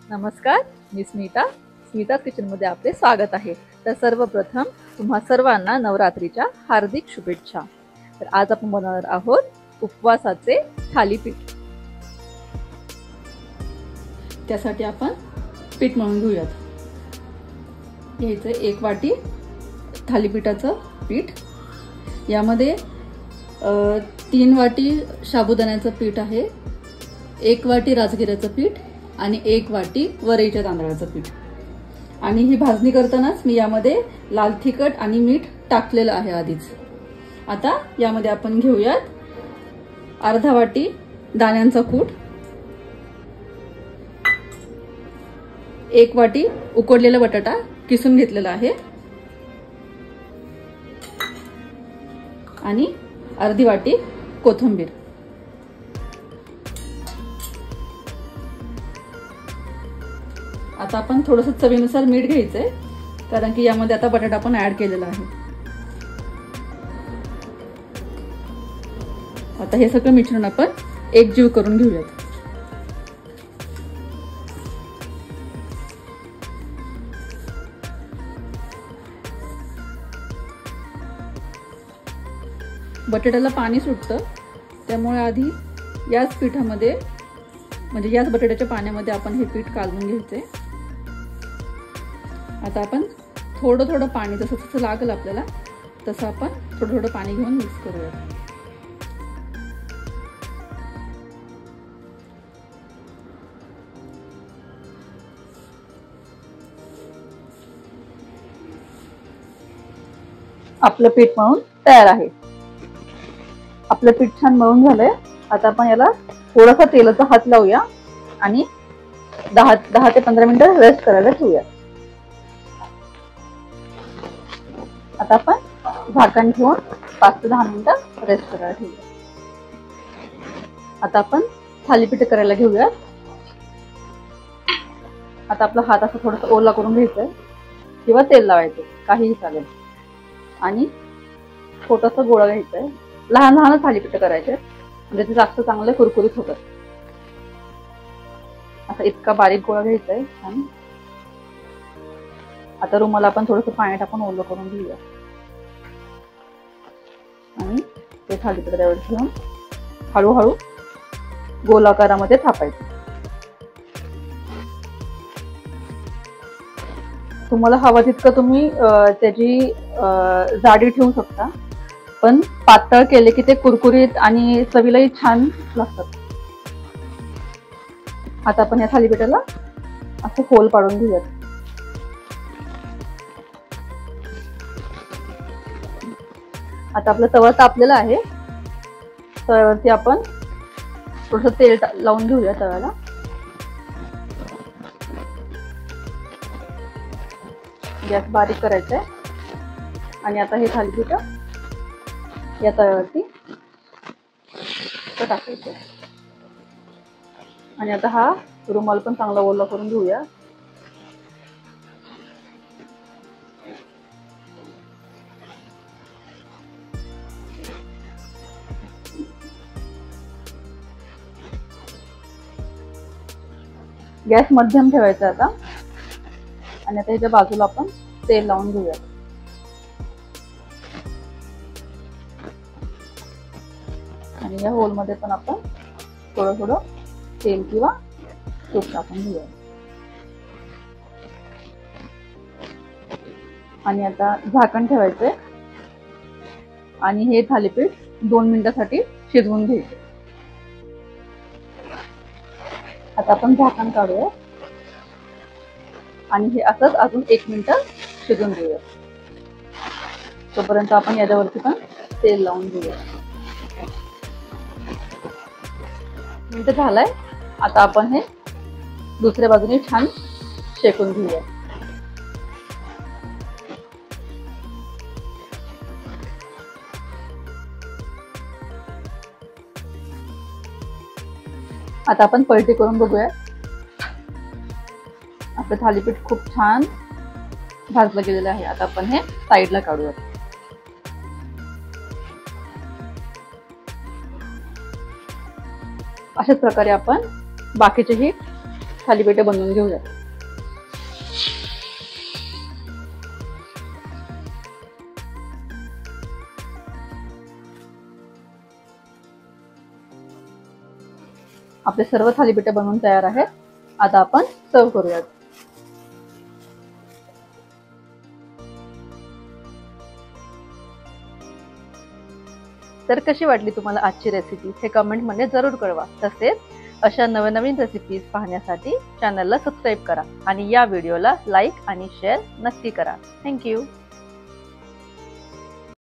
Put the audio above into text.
नमस्कार, मी स्मिता's किचनमध्ये आपले स्वागत आहे। तर सर्वप्रथम तुम्हा सर्वांना नवरात्रीच्या हार्दिक शुभेच्छा। तर आज आपण बनवणार आहोत उपवासाचे थालीपीठ। त्यासाठी आपण पीठ मळून घेऊयात। घ्यायचं 1 वाटी थालीपीठाचं पीठ। यामध्ये 3 वाटी साबुदाण्याचं पीठ आहे, 1 वाटी राजगिऱ्याचं पीठ आणि 1 वाटी वरईच्या तांदळाचं पीठ। आणि ही भाजणी करतानाच मी यामध्ये लाल तिखट आणि मीठ टाकलेलं आहे आधीच। आता यामध्ये आपण घेऊयात अर्धा वाटी दाण्यांचा कूट, 1 वाटी उकडलेला बटाटा किसून घेतलेला आहे आणि अर्धी वाटी कोथिंबीर। आता आपण थोडंसं चवीनुसार मीठ घ्यायचंय, कारण की यामध्ये आता बटाटा पण ऍड केलेला आहे। आता हे सगळं मिश्रण आपण एकजीव करून घेऊयात। बटाट्याला पाणी सुटतं, त्यामुळे आधी याच पिठामध्ये म्हणजे याच बटाट्याच्या पाण्यामध्ये आपण हे पीठ कालवून घ्यायचंय। आता आपण थोडं थोडं पाणी जसं जसं लागेल आपल्याला तसं आपण थोडं थोडं पाणी घेऊन मिक्स करूया। आपलं पीठ मळून तयार आहे। आपलं पीठ छान मळून झालंय। आता आपण याला थोडासा तेलाचा हात लावूया आणि 10 ते 15 मिनिटं रेस्ट करायला ठेवूया। आता आपण झाकण ठेवून 5 ते 10 मिनिटं रेस्ट करायला ठेवूया। आता आपण थालीपीठ करायला घेऊया। आता आपला हात असा थोडासा ओला करून घ्यायचा किंवा तेल लावायचं, काहीही चालेल। आणि छोटासा गोळा घ्यायचा आहे। लहान लहान थालीपीठ करायचे म्हणजे ते जास्त चांगले कुरकुरीत होतात। असा इतका बारीक गोळा घ्यायचा आहे छान। आता रुमाला आपण थोडंसं पाणी टाकून ओलं करून घेऊया आणि ते थालीपीठ त्यावर ठेवून हळूहळू गोलाकारामध्ये थापायचं। तुम्हाला हवं तितकं तुम्ही त्याची जाडी ठेवू शकता, पण पातळ केले की ते कुरकुरीत आणि चवीलाही छान लागतात। आता आपण या थालीपीठाला असं होल पाडून घेऊयात। आता आपला तवा तापलेला आहे, तव्यावरती आपण थोडंसं तेल लावून घेऊया तव्याला। गॅस बारीक करायचा आहे आणि आता हे थालीपीठ या तव्यावरती टाकायचं आणि आता हा रुमाल पण चांगला ओला करून घेऊया। गॅस मध्यम ठेवायचा आता आणि आता ह्याच्या बाजूला आपण तेल लावून घेऊया। आणि या होल मध्ये पण आपण थोडं थोडं तेल किंवा तूप टाकून घेऊया। आणि आता झाकण ठेवायचंय आणि हे थालीपीठ 2 मिनिटांसाठी शिजवून घ्यायचे। आता आपण झाकण काढूया आणि हे असंच अजून 1 मिनिट शिजवून घेऊया। तोपर्यंत आपण याच्यावरती पण तेल लावून घेऊया। मिनिट झालाय, आता आपण हे दुसऱ्या बाजूने छान शेकून घेऊया। आता आपण पलटी करून बघूया। आपलं थालीपीठ खूप छान भाजलं गेलेलं आहे। आता आपण हे साईडला काढूया। अशाच प्रकारे आपण बाकीचेही थालीपीठे बनवून घेऊयात. आपले सर्व थालीपीठे बनवून तयार आहेत. आता आपण सर्व करूयात. तर कशी वाटली तुम्हाला आजची रेसिपी हे कमेंटमध्ये जरूर कळवा. तसेच अशा नवनवीन रेसिपीज पाहण्यासाठी चॅनलला सबस्क्राईब करा आणि या व्हिडिओला लाईक आणि शेअर नक्की करा. थँक्यू.